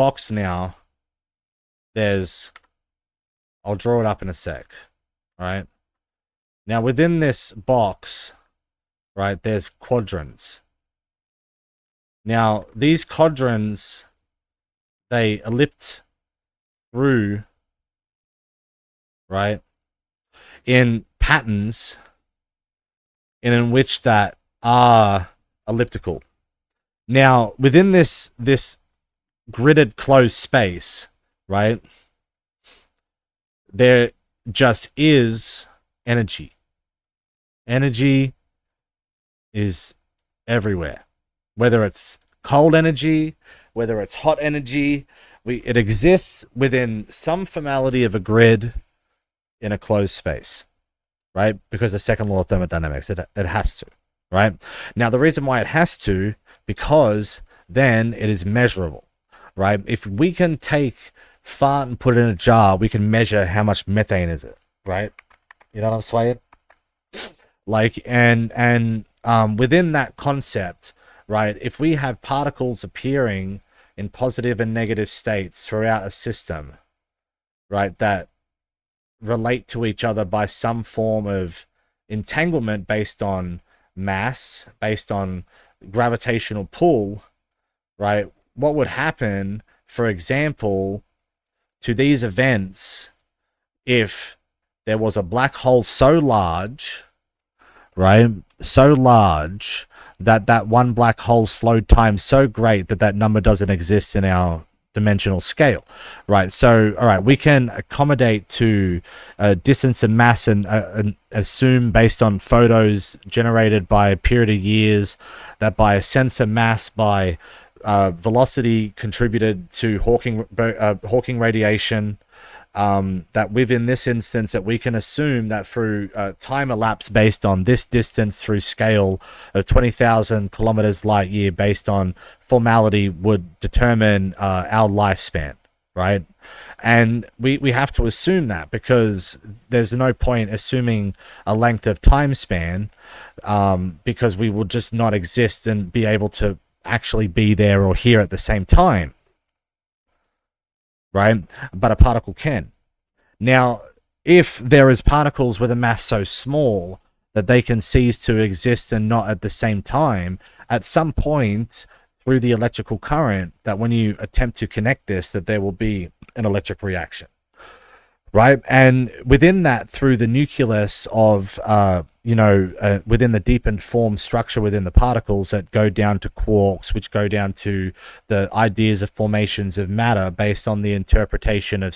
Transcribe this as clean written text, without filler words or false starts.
box now, I'll draw it up in a sec, right? Now within this box, right, there's quadrants. Now these quadrants, they ellipse through, right, in patterns in which that are elliptical. Now within this gridded closed space, right, there just is energy. Energy is everywhere. Whether it's cold energy, whether it's hot energy, it exists within some formality of a grid in a closed space, right? Because the second law of thermodynamics, it has to, right? Now, the reason why it has to, because then it is measurable, right? If we can take fart and put it in a jar, we can measure how much methane is it, right? You know what I'm saying? Like, and within that concept, right, if we have particles appearing in positive and negative states throughout a system, right, that relate to each other by some form of entanglement based on mass, based on gravitational pull, right, what would happen, for example, to these events if there was a black hole so large, right, so large that that one black hole slowed time so great that that number doesn't exist in our dimensional scale, right? So, all right, we can accommodate to distance and mass and assume based on photos generated by a period of years that by a sensor mass, by velocity contributed to Hawking radiation, that within this instance that we can assume that through time elapse based on this distance through scale of 20,000 kilometers light year based on formality would determine our lifespan, right? And we have to assume that because there's no point assuming a length of time span, because we will just not exist and be able to actually be there or here at the same time, right? But a particle can. Now, if there is particles with a mass so small that they can cease to exist and not at the same time, at some point through the electrical current, that when you attempt to connect this, that there will be an electric reaction, right? And within that, through the nucleus of, within the deepened form structure within the particles that go down to quarks, which go down to the ideas of formations of matter based on the interpretation of